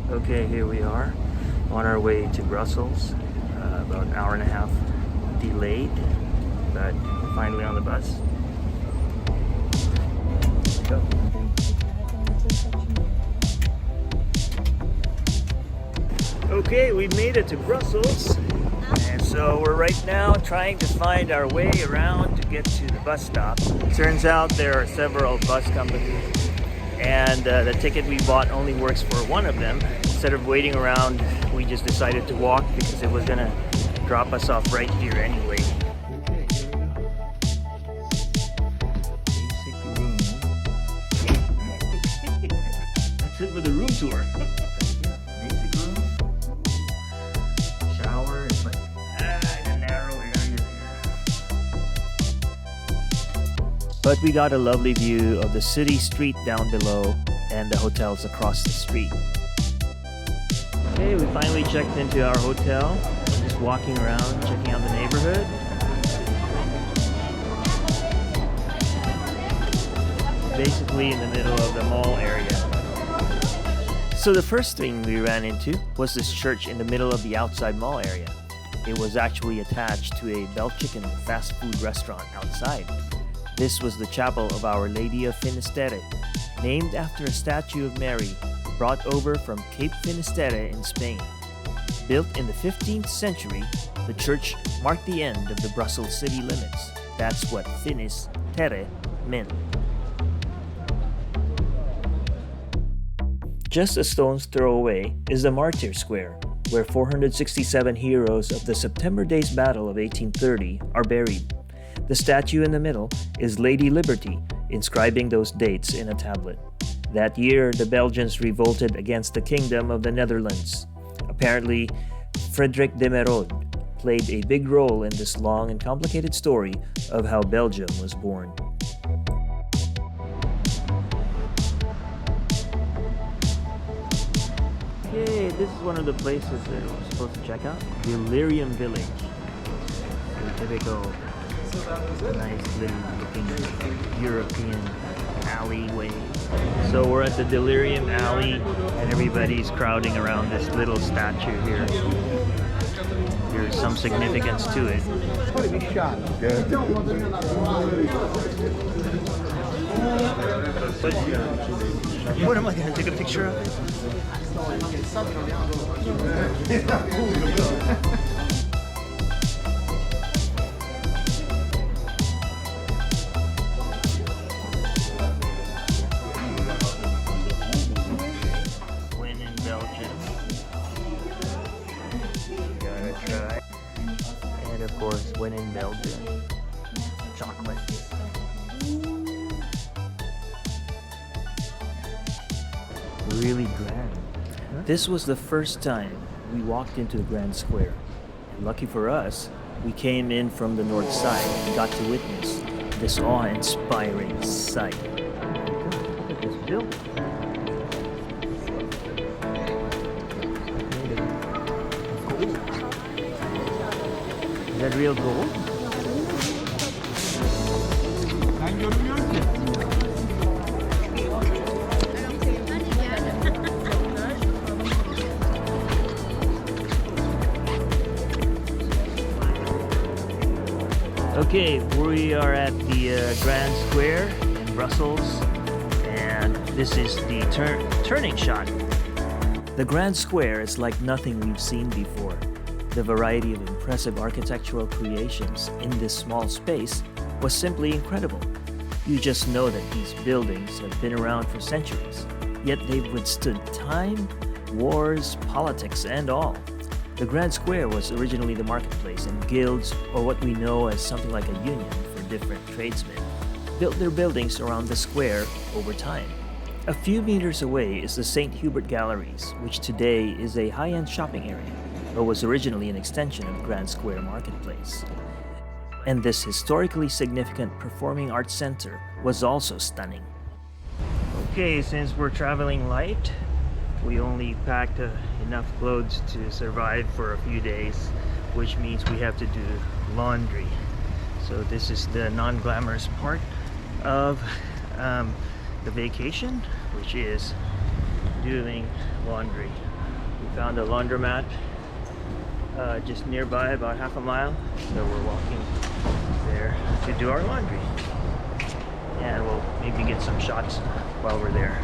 Okay, here we are on our way to Brussels. About an hour and a half delayed, but we're finally on the bus. Go. Okay, we made it to Brussels, and so we're right now trying to find our way around to get to the bus stop. Turns out there are several bus companies, and the ticket we bought only works for one of them. Instead of waiting around, we just decided to walk because it was gonna drop us off right here anyway. Okay, here we go. Basic room. That's it for the room tour. Basic room. Shower. It's like in a narrow area there. But we got a lovely view of the city street down below and the hotels across the street. Okay, we finally checked into our hotel. Just walking around, checking out the neighborhood. Basically in the middle of the mall area. So the first thing we ran into was this church in the middle of the outside mall area. It was actually attached to a Belgian fast food restaurant outside. This was the chapel of Our Lady of Finisterre, named after a statue of Mary brought over from Cape Finisterre in Spain. Built in the 15th century, the church marked the end of the Brussels city limits. That's what Finisterre meant. Just a stone's throw away is the Martyr Square, where 467 heroes of the September Days Battle of 1830 are buried. The statue in the middle is Lady Liberty, inscribing those dates in a tablet. That year, the Belgians revolted against the Kingdom of the Netherlands. Apparently, Frederick de Merode played a big role in this long and complicated story of how Belgium was born. Okay, this is one of the places that we're supposed to check out. Delirium Village. A typical nice little looking European alleyway. So we're at the Delirium Alley and everybody's crowding around this little statue here. There's some significance to it. What am I gonna take a picture of it? Of course, when in Belgium, chocolate. Really grand. This was the first time we walked into the Grand Square. And lucky for us, we came in from the north side and got to witness this awe-inspiring sight. Look at this building. Is that real gold? Okay, we are at the Grand Square in Brussels, and this is the turning shot. The Grand Square is like nothing we've seen before. The variety of impressive architectural creations in this small space was simply incredible. You just know that these buildings have been around for centuries, yet they've withstood time, wars, politics, and all. The Grand Square was originally the marketplace, and guilds, or what we know as something like a union for different tradesmen, built their buildings around the square over time. A few meters away is the St. Hubert Galleries, which today is a high-end shopping area, but was originally an extension of the Grand Square Marketplace. And this historically significant performing arts center was also stunning. Okay, since we're traveling light, we only packed enough clothes to survive for a few days, which means we have to do laundry. So this is the non-glamorous part of the vacation, which is doing laundry. We found a laundromat just nearby, about half a mile. So we're walking there to do our laundry. And we'll maybe get some shots while we're there.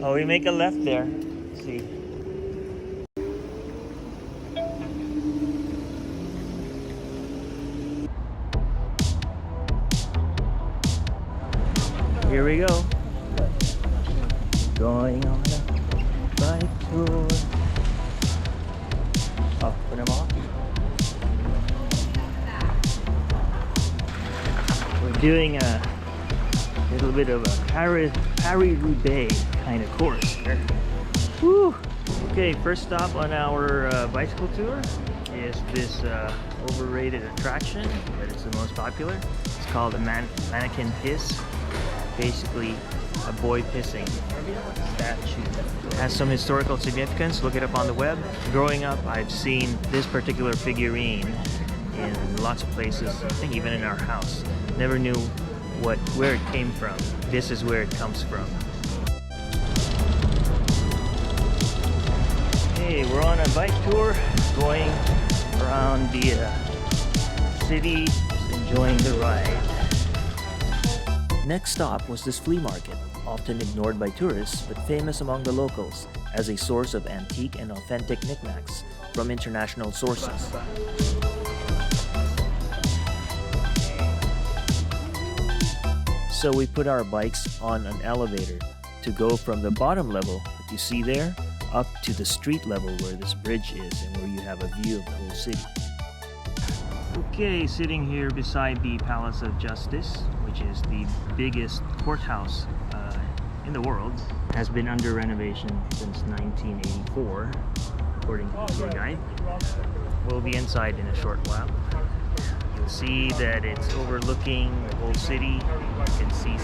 Oh, we make a left there. Let's see. Here we go. Going on a bike tour. Oh, put them off. We're doing a little bit of a Paris-Roubaix kind of course here. Woo! Okay, first stop on our bicycle tour is this overrated attraction, but it's the most popular. It's called a mannequin piss. Basically, a boy pissing statue. It has some historical significance. Look it up on the web. Growing up, I've seen this particular figurine in lots of places. I think even in our house. Never knew where it came from. This is where it comes from. Hey, we're on a bike tour going around the city, just enjoying the ride. Next stop was this flea market, often ignored by tourists but famous among the locals as a source of antique and authentic knickknacks from international sources. So we put our bikes on an elevator to go from the bottom level that you see there up to the street level where this bridge is and where you have a view of the whole city. Okay, sitting here beside the Palace of Justice, which is the biggest courthouse in the world, has been under renovation since 1984, according to the tour guide. We'll be inside in a short while. You'll see that it's overlooking the whole city. You can see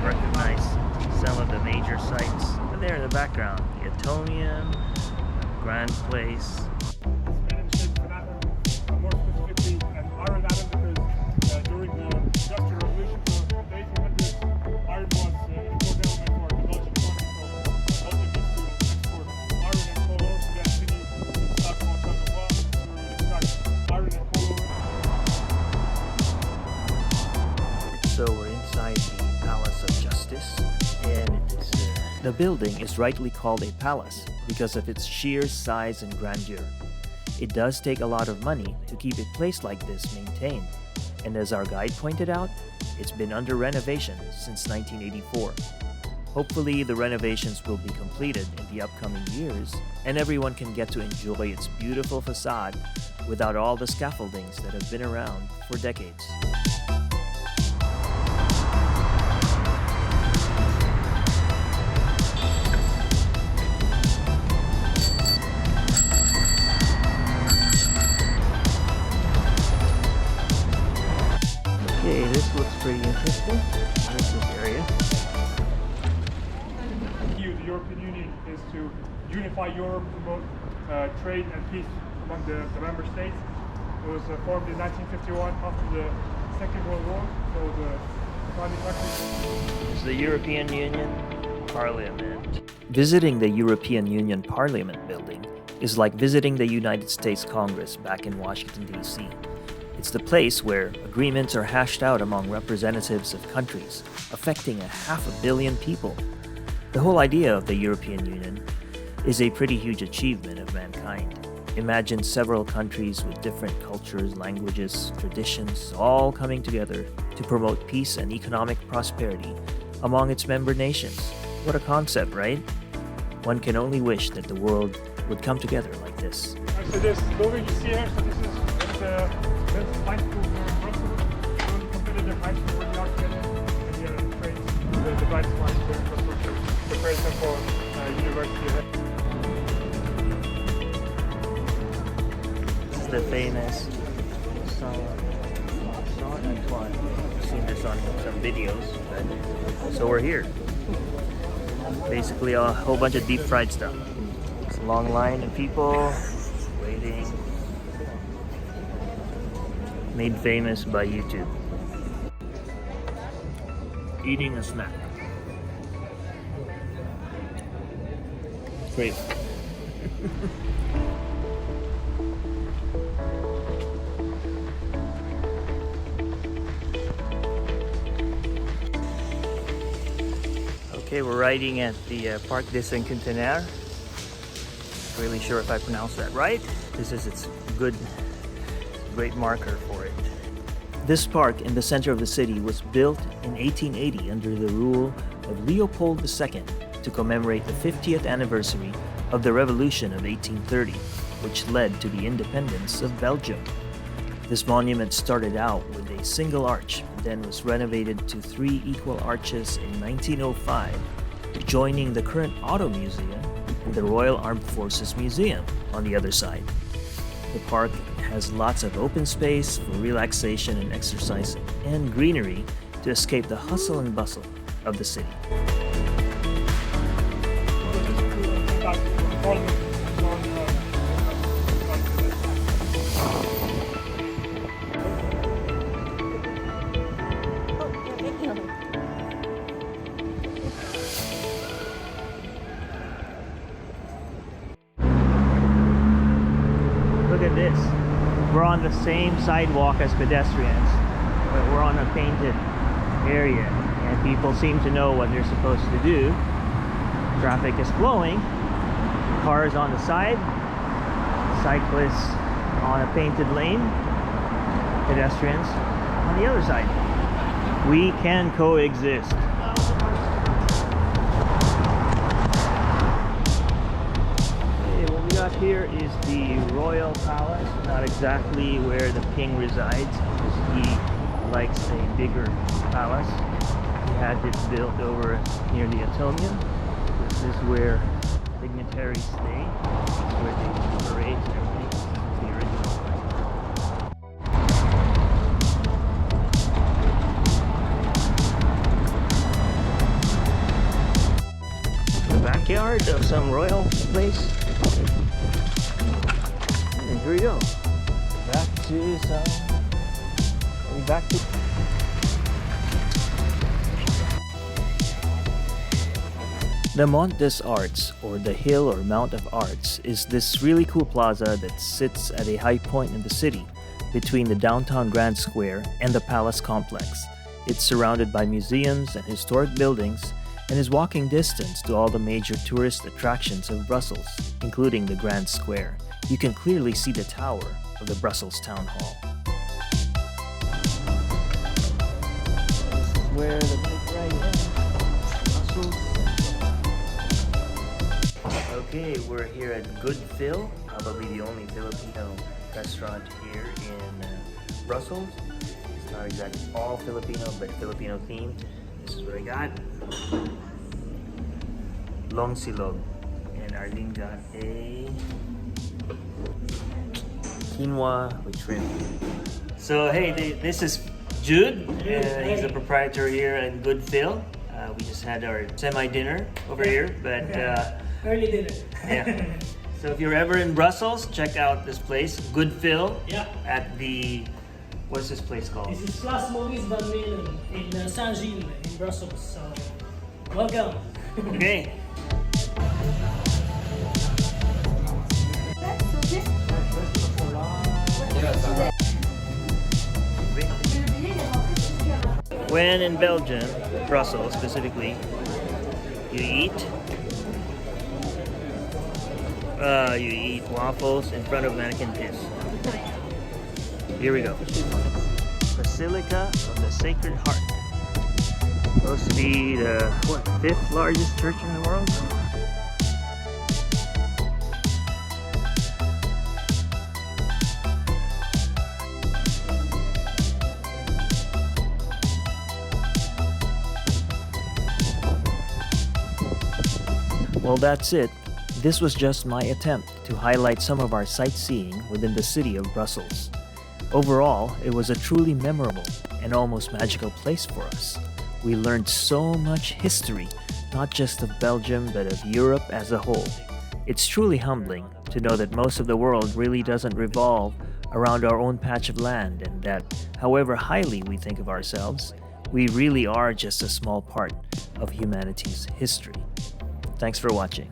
recognize some of the major sites. And there in the background, the Atomium, Grand Place. So we're inside the Palace of Justice, and the building is rightly called a palace because of its sheer size and grandeur. It does take a lot of money to keep a place like this maintained, and as our guide pointed out, it's been under renovation since 1984. Hopefully the renovations will be completed in the upcoming years, and everyone can get to enjoy its beautiful facade without all the scaffoldings that have been around for decades. Okay, this looks pretty interesting. This area. The European Union is to unify Europe, promote trade and peace among the member states. It was formed in 1951 after the Second World War. So the founding countries. It's the European Union Parliament. Visiting the European Union Parliament building is like visiting the United States Congress back in Washington, D.C. It's the place where agreements are hashed out among representatives of countries, affecting 500 million people. The whole idea of the European Union is a pretty huge achievement of mankind. Imagine several countries with different cultures, languages, traditions, all coming together to promote peace and economic prosperity among its member nations. What a concept, right? One can only wish that the world would come together like this. So this building you see here, so this is high school here in Brussels. Really competitive high school where you are together, and here it trains the right smart infrastructure, prepares them for university ahead. This is the famous Antoine. I've seen this on some videos. But, so we're here. Basically a whole bunch of deep fried stuff. It's a long line of people waiting. made famous by YouTube. Eating a snack. Great. Okay, we're riding at the Parc de Cinquantenaire. Really sure if I pronounced that right. This is its great marker for it. This park in the center of the city was built in 1880 under the rule of Leopold II to commemorate the 50th anniversary of the Revolution of 1830, which led to the independence of Belgium. This monument started out with a single arch, then was renovated to 3 equal arches in 1905, joining the current Auto Museum and the Royal Armed Forces Museum on the other side. The park has lots of open space for relaxation and exercising, and greenery to escape the hustle and bustle of the city. Look at this. We're on the same sidewalk as pedestrians, but we're on a painted area, and people seem to know what they're supposed to do. Traffic is flowing, cars on the side, cyclists on a painted lane, pedestrians on the other side. We can coexist. Here is the Royal Palace, not exactly where the king resides, because he likes a bigger palace. He had it built over near the Atomium. This is where dignitaries stay. This is where they do parades and everything. This is the original. The backyard of some royal place. And here we go. Back to the Mont des Arts, or the Hill or Mount of Arts, is this really cool plaza that sits at a high point in the city between the downtown Grand Square and the Palace complex. It's surrounded by museums and historic buildings and is walking distance to all the major tourist attractions of Brussels, including the Grand Square. You can clearly see the tower of the Brussels Town Hall. This is where the big right ends. Brussels. Okay, we're here at Good Phil, probably the only Filipino restaurant here in Brussels. It's not exactly all Filipino, but Filipino themed. This is what I got. Long silog. And Arlene got a quinoa with shrimp. So hey, this is Jude. He's the proprietor here at Good Phil. We just had our semi-dinner over here, but early dinner. yeah. So if you're ever in Brussels, check out this place, Good Phil. Yeah. At the, what's this place called? This is Place Maurice Van Meulen in Saint-Gilles in Brussels. So welcome. Okay. When in Belgium, Brussels specifically, you eat waffles in front of mannequin piss. Here we go. Basilica of the Sacred Heart. Supposed to be the 5th largest church in the world? Well, that's it. This was just my attempt to highlight some of our sightseeing within the city of Brussels. Overall, it was a truly memorable and almost magical place for us. We learned so much history, not just of Belgium, but of Europe as a whole. It's truly humbling to know that most of the world really doesn't revolve around our own patch of land, and that however highly we think of ourselves, we really are just a small part of humanity's history. Thanks for watching.